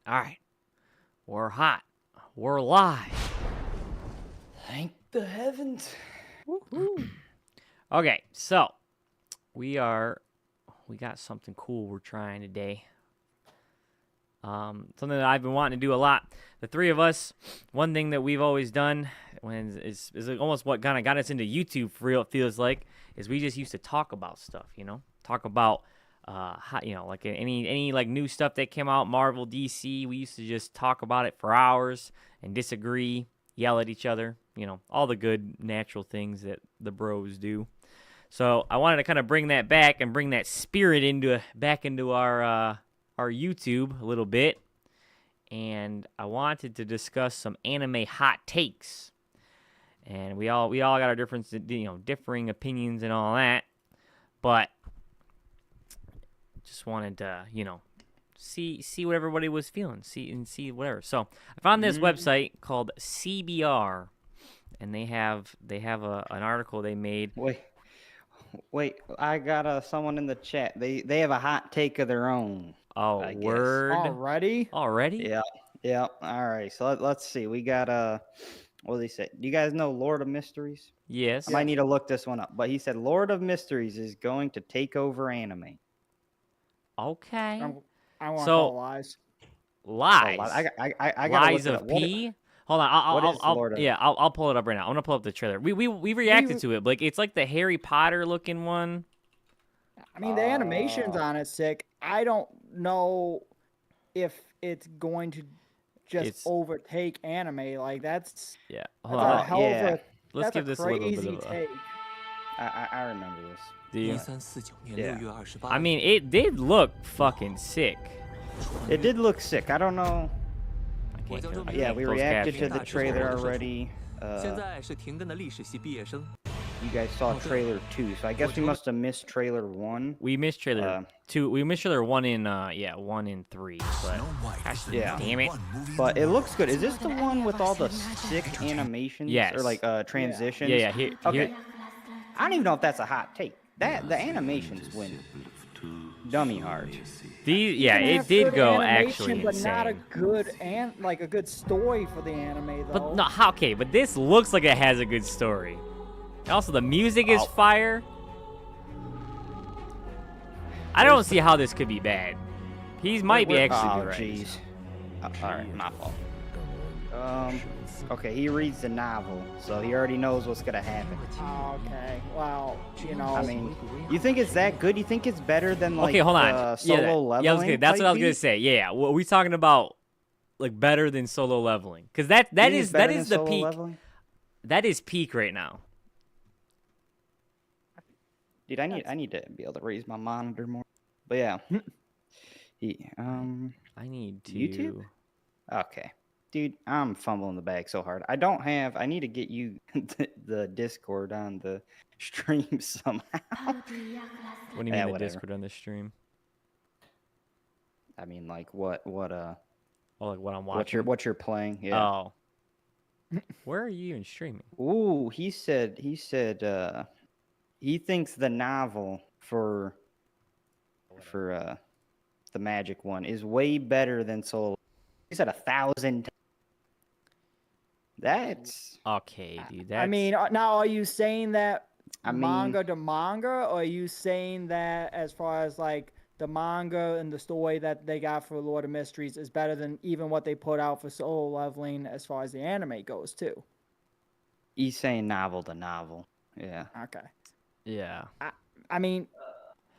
All right. We're hot. We're live. Thank the heavens. Woo-hoo. Okay, so we got something cool we're trying today. Something that I've been wanting to do a lot. The three of us, one thing that we've always done is almost what kind of got us into YouTube for real, it feels like, is we just used to talk about stuff, talk about how, like any like new stuff that came out, Marvel, DC. We used to just talk about it for hours and disagree, yell at each other, all the good natural things that the bros do. So I wanted to kind of bring that back and bring that spirit back into our YouTube a little bit, and I wanted to discuss some anime hot takes. And we all got our differing opinions and all that, but just wanted to see what everybody was feeling, see whatever. So I found this website called CBR, and they have an article they made. Wait, I got someone in the chat. They have a hot take of their own. Oh, word. Already? Yeah. All right. So let's see. We got what did he say? Do you guys know Lord of Mysteries? Yes. I might need to look this one up. But he said Lord of Mysteries is going to take over anime. Okay. I want to call lies. Lies. I gotta Lies look it of up. P. Hold on. I'll pull it up right now. I'm gonna pull up the trailer. We reacted to it, but it's like the Harry Potter looking one. I mean, the animation's on it sick. I don't know if it's going to just overtake anime. Like that's Hold a on. hell of a Let's give this a little bit crazy of a take. I remember this. Do you? Yeah. I mean, it did look fucking sick. It did look sick. I don't know. Yeah, we Those reacted to captions. the trailer already. You guys saw trailer 2, so I guess we must have missed trailer 1. We missed trailer 2. We missed trailer 1 in 1 in 3. But yeah, damn it. But it looks good. Is this the one with all the sick animations? Yes. Or like transitions? Yeah. Okay. I don't even know if that's a hot take. The animations win dummy hard. It did go actually but insane. not a good a good story for the anime though. But no, okay, but this looks like it has a good story. Also, the music is fire. I don't see how this could be bad. He might be actually right. Jeez. All right, my fault. Okay, he reads the novel, so he already knows what's gonna happen. Okay, well, I mean, you think it's that good? You think it's better than like hold on. Solo Leveling? Yeah, that's what I was gonna say. Yeah, what are we talking about? Like better than Solo Leveling? Because that is the peak. Leveling? That is peak right now. Dude, I need to be able to raise my monitor more. But yeah, I need to. YouTube. Okay. Dude, I'm fumbling the bag so hard. I need to get you the Discord on the stream somehow. What do you mean the whatever. Discord on the stream? I mean, like what like what I'm watching. What you're playing? Yeah. Oh. Where are you in streaming? Ooh, he said he thinks the novel for the Magic one is way better than Solo. He said 1,000. That's okay, dude. I mean, now are you saying that manga mean, to manga, or are you saying that as far as like the manga and the story that they got for Lord of Mysteries is better than even what they put out for Solo Leveling as far as the anime goes too? He's saying novel to novel. Yeah. Okay. Yeah. I mean,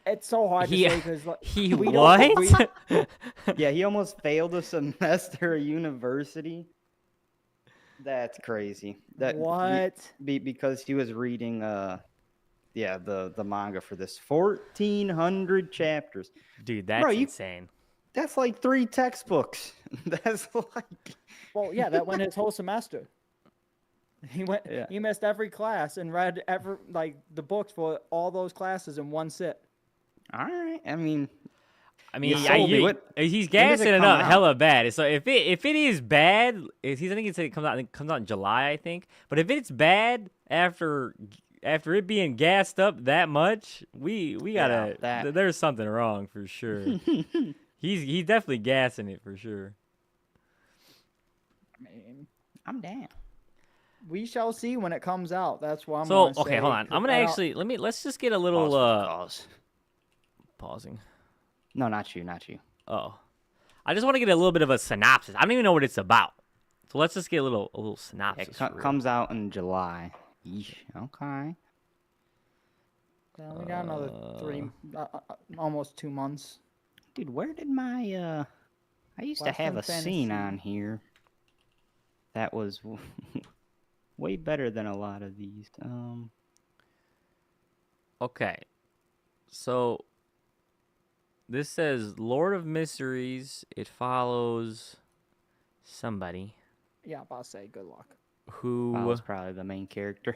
it's so hard to say because Yeah, he almost failed a semester at university. That's crazy. Because he was reading the manga for this 1,400 chapters. Dude, that's insane. That's like 3 textbooks. That's like well, yeah, that went his whole semester. He missed every class and read the books for all those classes in one sit. All right. I mean, he's gassing it up hella bad. So if it is bad, I think it comes out in July, I think. But if it's bad after it being gassed up that much, we gotta. There's something wrong for sure. He's definitely gassing it for sure. I mean, I'm down. we shall see when it comes out. That's what I'm So gonna say. okay, hold on. I'm gonna actually let's just get a little Pause. pausing. No, not you, not you. Oh, I just want to get a little bit of a synopsis. I don't even know what it's about. So let's just get a little synopsis. It comes out in July. Yeesh. Okay. We got another almost 2 months. Dude, where did my I used to have a scene on here that was way better than a lot of these. Okay. So this says Lord of Mysteries. It follows somebody Yeah, I'll say good luck. who was probably the main character.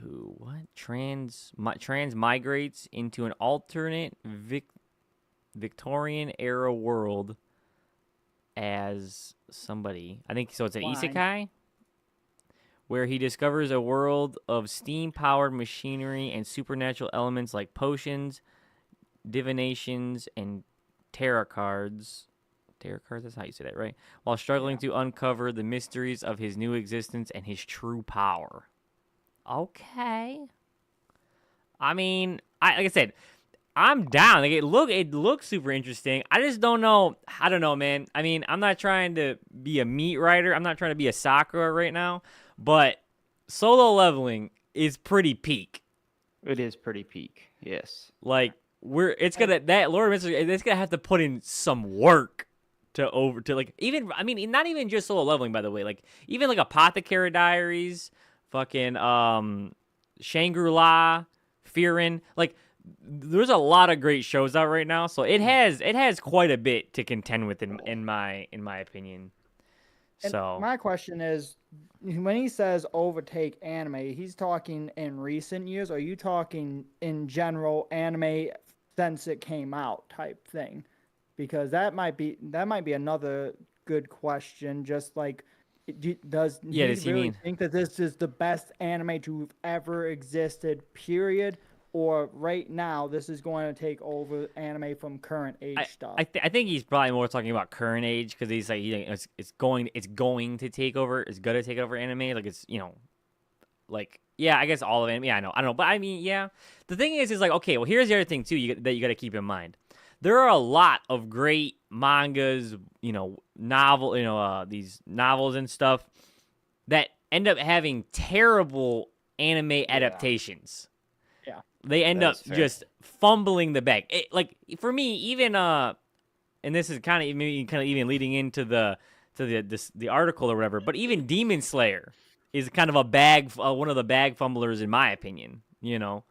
who what transmigrates into an alternate Victorian era world as somebody. I think so. It's an isekai where he discovers a world of steam-powered machinery and supernatural elements like potions, divinations, and tarot cards. Tarot cards, that's how you say that, right? While struggling to uncover the mysteries of his new existence and his true power. Okay. I mean, like I said, I'm down. Like it looks super interesting. I just don't know. I don't know, man. I mean, I'm not trying to be a meat writer. I'm not trying to be a Sakura right now. But Solo Leveling is pretty peak. It is pretty peak. Yes. Like that Lord of Mystery, it's gonna have to put in some work to like even. I mean, not even just Solo Leveling, by the way. Like even like Apothecary Diaries, fucking Shangri-La, Fearin', like. There's a lot of great shows out right now, so it has quite a bit to contend with in my opinion. And so my question is, when he says overtake anime, he's talking in recent years, or are you talking in general anime since it came out type thing? Because that might be another good question. Just like, does he really think that this is the best anime to have ever existed? Period. Or right now, this is going to take over anime from current age stuff. I think he's probably more talking about current age because he's like it's going to take over. It's gonna take over anime. Like it's like yeah, I guess all of anime. Yeah, I don't know, but I mean yeah. The thing is like okay, well here's the other thing too that you got to keep in mind. There are a lot of great mangas, these novels and stuff that end up having terrible anime adaptations. They end up just fumbling the bag. Like for me, even and this is kind of even leading into the article or whatever. But even Demon Slayer is kind of one of the bag fumblers in my opinion. Well,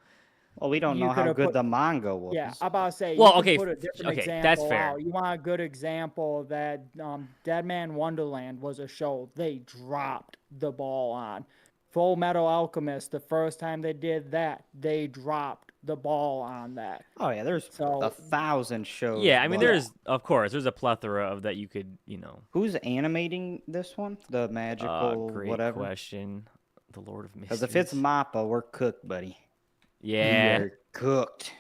we don't know how good the manga was. Yeah, I'm about to say. Well, okay, put a different example that's fair. Out. You want a good example that Dead Man Wonderland was a show they dropped the ball on. Full Metal Alchemist, the first time they did that, they dropped the ball on that. Oh yeah, there's 1,000 shows. Yeah, I mean, there's a plethora of that you could, Who's animating this one? The magical great whatever. Question. The Lord of Mysteries. Because if it's Mappa, we're cooked, buddy. Yeah. We're cooked.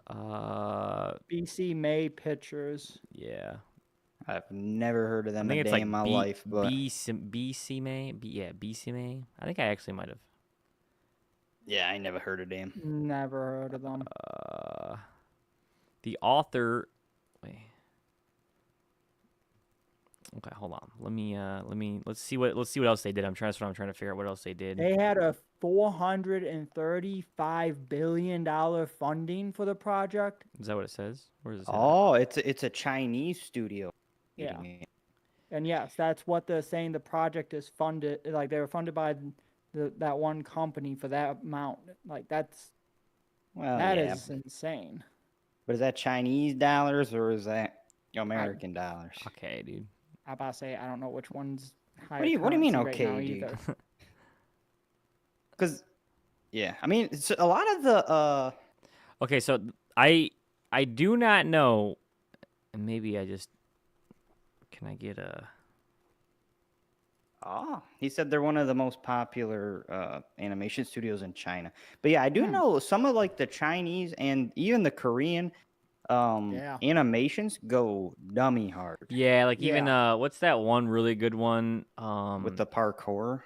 BC May Pictures. Yeah. I've never heard of them a day in my life, but BC May. Yeah, BC May. I think I actually might have. Yeah, I never heard of them. Never heard of them. The author. Wait. Okay, hold on. Let's see what else they did. That's what I'm trying to figure out what else they did. They had a $435 billion funding for the project. Is that what it says? Where does it say that? It's a Chinese studio. Yeah. And yes, that's what they're saying. The project is funded. Like they were funded by that one company for that amount. Like that is insane. But is that Chinese dollars or is that American dollars? Okay, dude. I'm about to say I don't know which one's higher. What do you mean okay, dude? Because yeah, I mean it's a lot of the Okay, so I do not know, and maybe I just can I get a Oh, he said they're one of the most popular animation studios in China. But yeah, I do Hmm. know some of like the Chinese and even the Korean Yeah. animations go dummy hard Yeah, like even Yeah. what's that one really good one? with the parkour.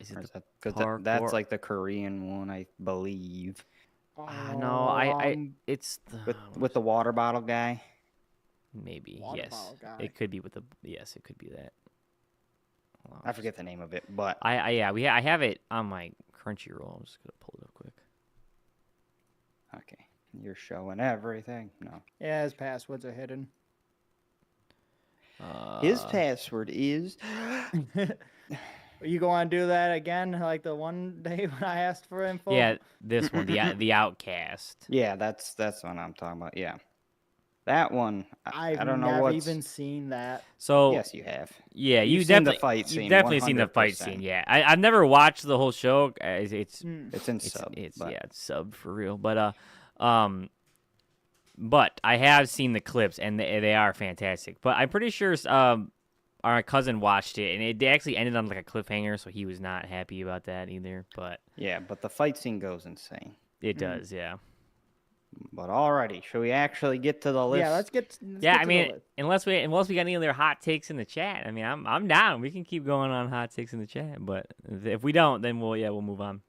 Is it Or the is that because that's parkour? like the Korean one, I believe, No, Oh, it's the with the water bottle guy. maybe water yes. bottle guy. It could be with the yes, it could be that. Hold on, I forget the name of it, but I yeah, I have it on my Crunchyroll. I'm just gonna pull it up quick. okay, you're showing everything. No, Yeah, his passwords are hidden. his password is. Are you going to do that again, like the one day when I asked for info? Yeah, this one, the Outcast. Yeah, that's what I'm talking about. Yeah, that one. I I've don't know never what's. even seen that. So Yes, you have. yeah, You've seen the fight you've scene. definitely seen the fight 100%. scene. Yeah, I've never watched the whole show. It's Hmm. It's in sub. But yeah, it's sub for real. But I have seen the clips and they are fantastic. But I'm pretty sure our cousin watched it and it actually ended on like a cliffhanger, so he was not happy about that either. But yeah, but the fight scene goes insane. it does, yeah. But alrighty, should we actually get to the list? Yeah, let's get. Yeah, get I to mean, the list. unless we got any other hot takes in the chat, I mean, I'm down. We can keep going on hot takes in the chat, but if we don't, then we'll move on.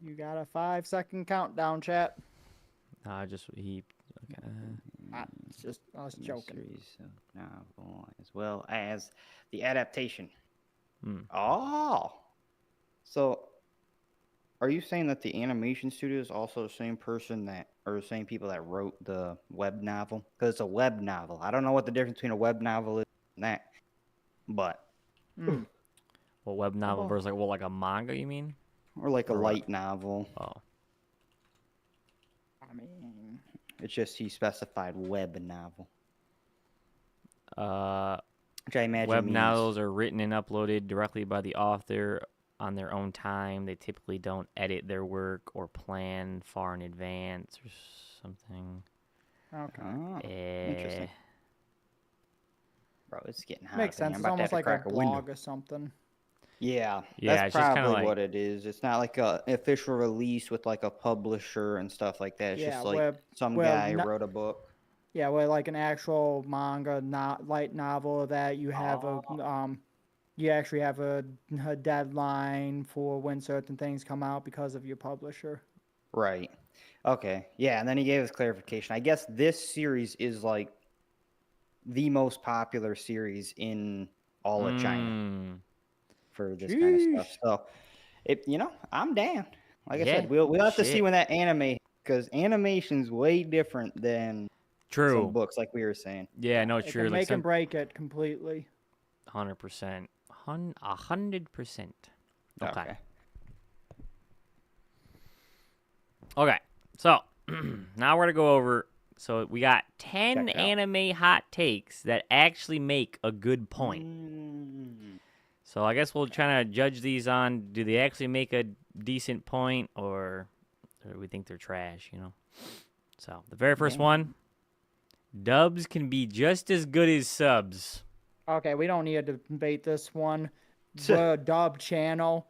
You got a 5-second countdown, chat. Just he. Okay. It's just I was joking. Series of novel as well as the adaptation. Hmm. Oh, so are you saying that the animation studio is also the same person that, or the same people that wrote the web novel? Because it's a web novel. I don't know what the difference between a web novel is and that, but Hmm. Well, web novel versus like a manga, you mean? or like a Or what? light novel. Oh. I mean, It's just he specified web novel, Uh, which I imagine web means novels are written and uploaded directly by the author on their own time. They typically don't edit their work or plan far in advance or something. okay. Oh, interesting. Bro, it's getting hot. Makes up in here. sense. I'm It's about to almost have to like a crack window. blog or something. Yeah, Yeah, that's it's just kinda probably like- what it is. It's not like a official release with like a publisher and stuff like that. It's Yeah, just like where- some well, guy no- wrote a book. Yeah, where like an actual manga, not light novel that you have you actually have a deadline for when certain things come out because of your publisher. Right. Okay. Yeah, and then he gave us clarification. I guess this series is like the most popular series in all of China Mm. for this kind of stuff. Sheesh. So, I'm down. Like I Yeah, said, we'll have to see shit. when that anime, because animation's way different than True. some books, like we were saying. Yeah, no, It true. can Like make and break it completely. 100%. 100%. Okay. Okay. So now we're gonna go over. So we got 10 Check it out. anime hot takes that actually make a good point. So I guess we'll try to judge these on do they actually make a decent point or we think they're trash, you know? So the very first one, dubs can be just as good as subs. Okay, we don't need to debate this one. The dub channel,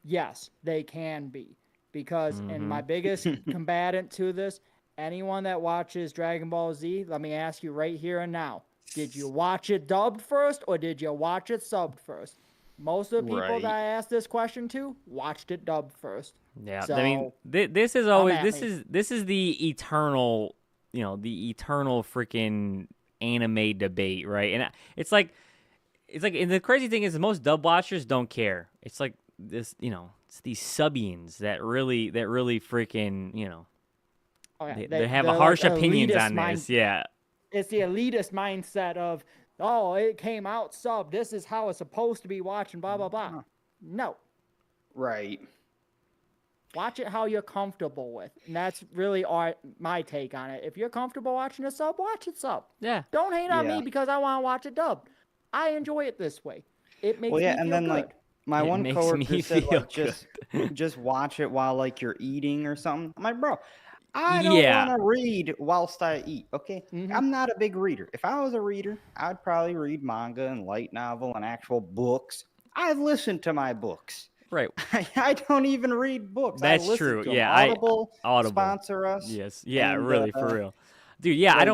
yes, they can be. Because, and my biggest combatant to this, anyone that watches Dragon Ball Z, let me ask you right here and now. Did you watch it dubbed first or did you watch it subbed first? Most of the people that I asked this question to watched it dubbed first. Yeah, So, I mean, this is always at me. this is the eternal, the eternal freaking anime debate, right? And it's like, and the crazy thing is, most dub watchers don't care. It's like this, it's these subians that really freaking, oh, yeah, they have a they're harsh like opinions elitist on this. Yeah, It's the elitist mindset of, oh, it came out sub. This is how it's supposed to be watching, blah, blah, blah. No. Right. Watch it how you're comfortable with. And that's really my take on it. If you're comfortable watching a sub, watch it sub. yeah. Don't hate on Yeah. me because I want to watch it dubbed. I enjoy it this way. It makes me Yeah, feel and then good. like my It one makes coworker me said, feel like, just watch it while like you're eating or something. I'm like, bro, I don't want to read whilst I eat, okay? I'm not a big reader. If I was a reader, I'd probably read manga and light novel and actual books. I've listened to my books. Right. I don't even read books. That's I listen true. to them. Yeah, Audible sponsor us. Yes. Yeah, and, really, for real. Dude, yeah, like, I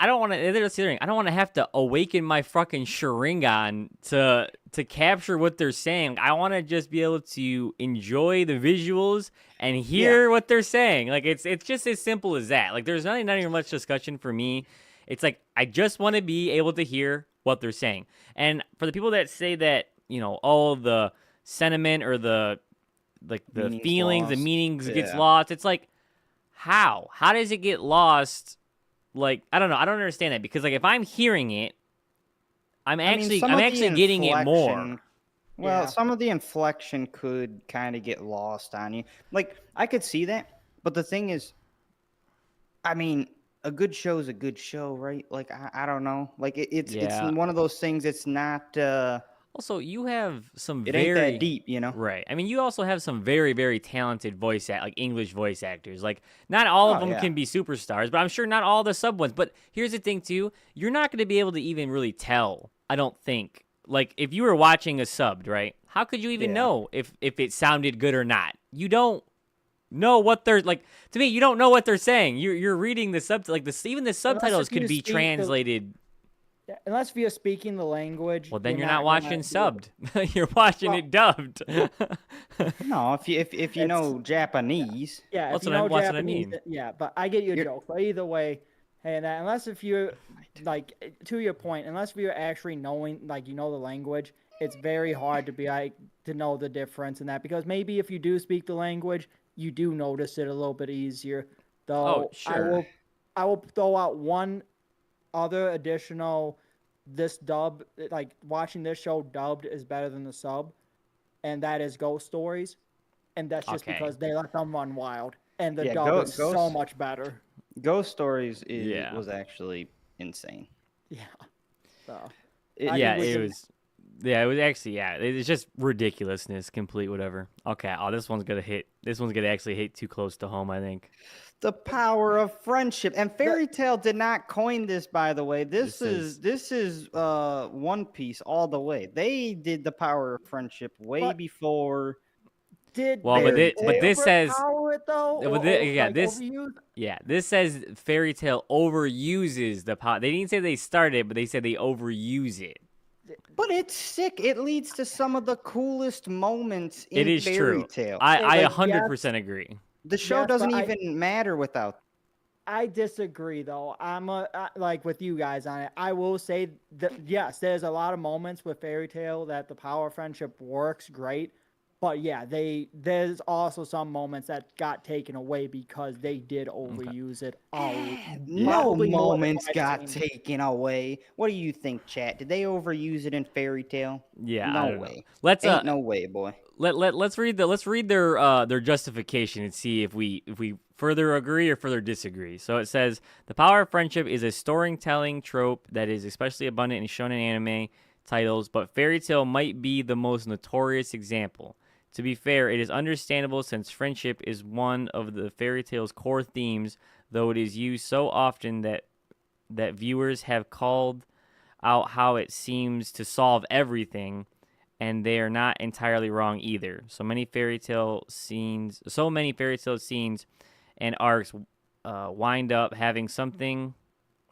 don't want to. That's the thing. I don't want to have to awaken my fucking Sharingan to capture what they're saying. I want to just be able to enjoy the visuals and hear what they're saying. Like it's just as simple as that. Like there's not even much discussion for me. It's like I just want to be able to hear what they're saying. And for the people that say that, all the sentiment or the feelings, the meanings gets lost, it's like how does it get lost? Like, I don't know. I don't understand that because, like, if I'm hearing it, I'm actually getting it more. Well, some of the inflection could kind of get lost on you. Like, I could see that, but the thing is, I mean, a good show is a good show, right? Like, I don't know. Like, it's one of those things. It's not. Also, you have some it ain't that deep, Right. I mean, you also have some very, very talented English voice actors. Like, not all of them can be superstars, but I'm sure not all the sub ones. But here's the thing, too. You're not going to be able to even really tell, I don't think. Like, if you were watching a subbed, right? How could you even know if it sounded good or not? You don't know what they're, like, to me, you don't know what they're saying. You're reading the subtitles. Like, even the subtitles could be translated. Unless you're speaking the language. Well, then you're not watching subbed. You're watching it dubbed. No, if you know Japanese. Yeah, that's what I mean. Yeah, but I get your joke. But either way, unless if you're, like, to your point, unless you're actually knowing, like, the language, it's very hard to be like to know the difference in that. Because maybe if you do speak the language, you do notice it a little bit easier. Though sure. I will throw out one other additional, this dub, like watching this show dubbed is better than the sub, and that is Ghost Stories, and that's just because they let them run wild, and the dub is so much better. Ghost Stories was actually insane. Yeah. So. It was actually, it's just ridiculousness, complete whatever. Okay, this one's gonna actually hit too close to home, I think. The power of friendship. And Fairy Tail did not coin this, by the way. This is One Piece all the way. They did the power of friendship way before. This says power it though? This says Fairy Tail overuses the power. They didn't say they started, but they said they overuse it. But it's sick. It leads to some of the coolest moments in Fairy Tail. I 100% agree. The show doesn't even matter without. I disagree, though. I'm like with you guys on it. I will say that yes, there's a lot of moments with Fairy Tail that the power of friendship works great, but there's also some moments that got taken away because they did overuse it. No moments got taken away. What do you think, chat? Did they overuse it in Fairy Tail? Yeah, no way. Ain't no way, boy. Let's read their justification and see if we further agree or further disagree. So it says the power of friendship is a storytelling trope that is especially abundant in shonen anime titles, but Fairy Tail might be the most notorious example. To be fair, it is understandable since friendship is one of the Fairy Tail's core themes, though it is used so often that viewers have called out how it seems to solve everything. And they are not entirely wrong either. So many fairy tale scenes and arcs wind up having something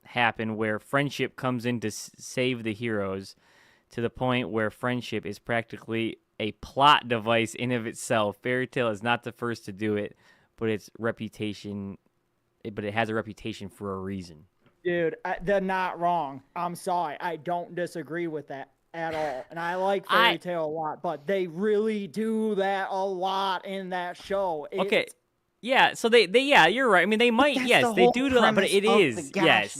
happen where friendship comes in to save the heroes, to the point where friendship is practically a plot device in of itself. Fairy Tail is not the first to do it, but it has a reputation for a reason. Dude, they're not wrong. I'm sorry. I don't disagree with that at all. And I like Fairy Tail a lot, but they really do that a lot in that show. Yeah, so you're right. I mean, they might, they do a lot, but it is,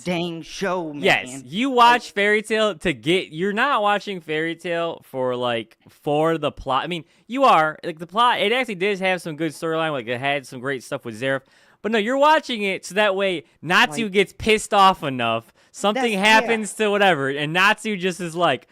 dang show, man. Yes, you watch Fairy Tail you're not watching Fairy Tail for the plot. I mean, you are, like, the plot, it actually does have some good storyline, like, it had some great stuff with Zeref, but no, you're watching it so that way Natsu gets pissed off enough, something happens to whatever, and Natsu just is like,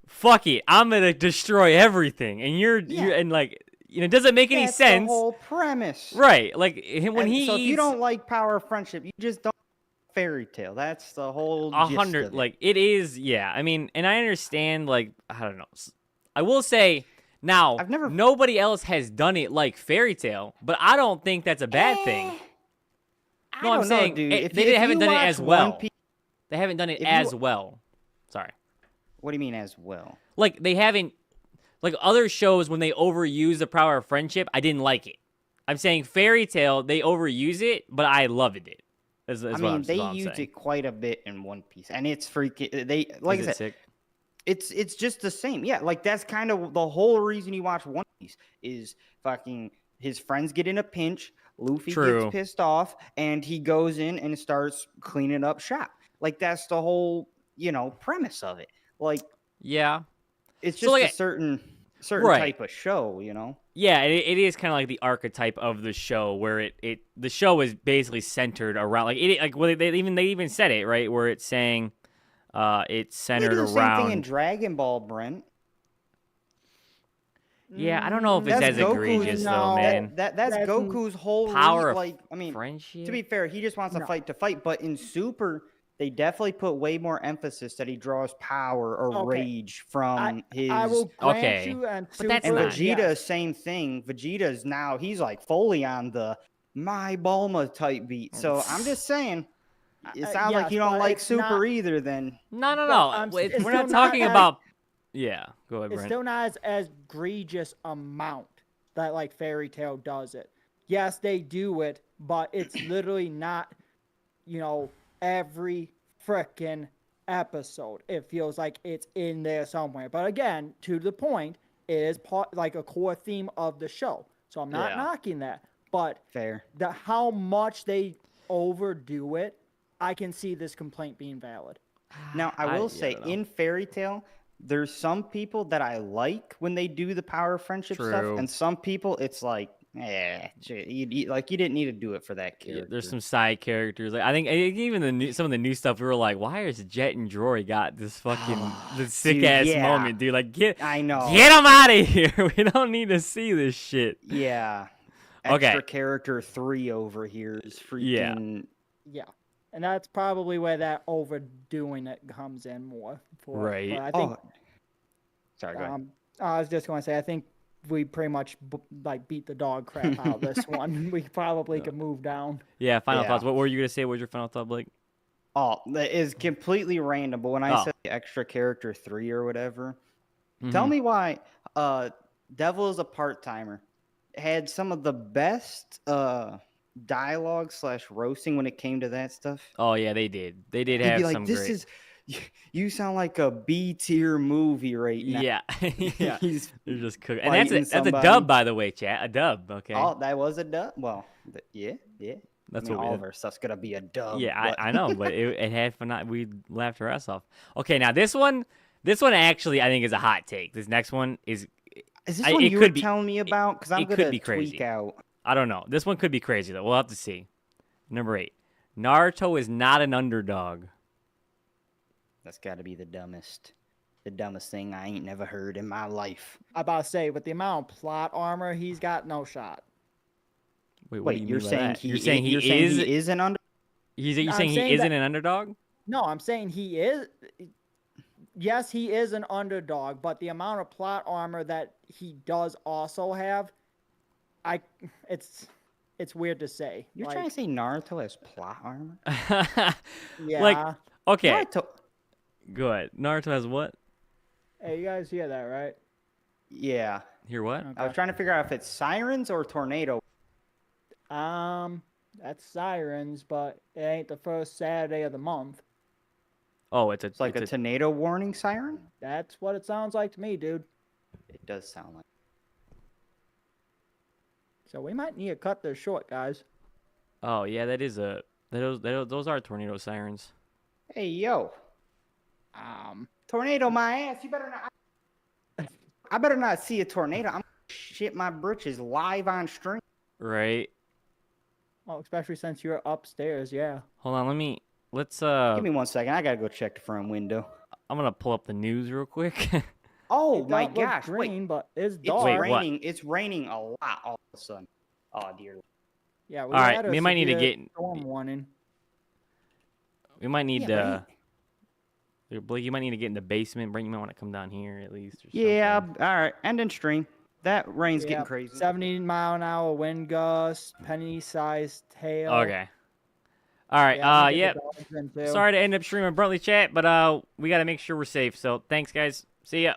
fuck it, I'm gonna destroy everything, and you're and like, it doesn't make any That's sense. the whole premise. Right. Like when And he so eats if you don't like Power of Friendship, you just don't like Fairy Tale. That's the whole gist 100, of it. like it is, yeah. I mean, and I understand, like, I don't know. I will say now, nobody else has done it like Fairy Tale, but I don't think that's a bad thing. No, I'm saying dude. they haven't done it as well. Piece, they haven't done it as well. Sorry. What do you mean as well? Like they haven't, like other shows when they overuse the power of friendship, I didn't like it. I'm saying Fairy Tale, they overuse it, but I loved it. They use it quite a bit in One Piece, and it's freaking. They like I said, sick? It's just the same. Yeah, like that's kind of the whole reason you watch One Piece is fucking his friends get in a pinch, Luffy gets pissed off, and he goes in and starts cleaning up shop. Like that's the whole premise of it. Like it's just a certain type of show, Yeah, it is kind of like the archetype of the show where the show is basically centered around they even said it right where it's saying it's centered around. Same thing in Dragon Ball, Brent. Yeah, I don't know if it's as egregious though, man. That's Goku's whole power of friendship. To be fair, he just wants to fight, but in Super they definitely put way more emphasis that he draws power or rage from his. I will grant you, and Vegeta, same thing. Vegeta's now he's like fully on the my Bulma type beat. So I'm just saying, it sounds like you don't like Super either. Then no. We're not talking about. Yeah, go ahead, Brent. It's still not as egregious amount that like Fairy Tale does it. Yes, they do it, but it's literally not, every frickin' episode. It feels like it's in there somewhere. But again, to the point, it is like a core theme of the show. So I'm not knocking that. But fair. How much they overdo it, I can see this complaint being valid. Now, I will say, in Fairy Tale, there's some people that I like when they do the power of friendship stuff, and some people it's like, you didn't need to do it for that character. Yeah, there's some side characters. Like I think even some of the new stuff, we were like, why is Jet and Droid got this fucking this sick ass moment, dude? Like get them out of here. We don't need to see this shit. Yeah. Extra character 3 over here is freaking. Yeah. And that's probably where that overdoing it comes in more. Right. I think, sorry, go ahead. I was just going to say, I think we pretty much beat the dog crap out of this one. We probably could move down. Yeah, final thoughts. What were you going to say? What was your final thought, Blake? Oh, that is completely random. But when I said the extra character 3 or whatever, tell me why Devil is a part-timer had some of the best dialogue / roasting when it came to that stuff. Oh yeah, they did. They did have some great. You sound like a B tier movie right now. Yeah, yeah. They're just cooking, and that's a dub, by the way, chat. A dub, okay. Oh, that was a dub. Well, yeah. That's what all of our stuff's gonna be a dub. Yeah, I know, but it had fun. We laughed our ass off. Okay, now this one actually I think is a hot take. This next one is. Is this one you were telling me about? Because I'm gonna tweak out. I don't know. This one could be crazy though. We'll have to see. Number 8, Naruto is not an underdog. That's got to be the dumbest thing I ain't never heard in my life. I about to say, with the amount of plot armor, he's got no shot. Wait, you're saying he is an underdog? You're saying he isn't an underdog? No, I'm saying he is. Yes, he is an underdog, but the amount of plot armor that he does also have, it's weird to say. You're trying to say Naruto has plot armor? Yeah. Okay. Naruto. Go ahead. Naruto has what? Hey, you guys hear that, right? Yeah. Hear what? Okay. I was trying to figure out if it's sirens or tornado. That's sirens, but it ain't the first Saturday of the month. Oh, it's like a tornado warning siren? That's what it sounds like to me, dude. It does sound like. So we might need to cut this short, guys. Oh yeah, that is those are tornado sirens. Hey yo. Tornado my ass. You better not. I better not see a tornado. I'm gonna shit my britches live on stream. Right. Well, especially since you're upstairs, yeah. Hold on, let's give me 1 second. I gotta go check the front window. I'm gonna pull up the news real quick. Oh It my don't look gosh! green, Wait, but it's it's dark. Wait, what? raining. It's raining a lot all of a sudden. Oh dear. Yeah, we All right, had a we might need to severe get. storm warning. We might need Yeah, Blake, you might need to get in the basement. Brent, you might want to come down here at least. Or yeah. something. All right. Ending stream. That rain's Yeah, getting crazy. 70-mile-an-hour wind gusts, penny-sized hail. Okay. All right. Yeah, I'm gonna get Yep. the dogs in too. Sorry to end up streaming Bruntley chat, but we got to make sure we're safe. So thanks, guys. See ya.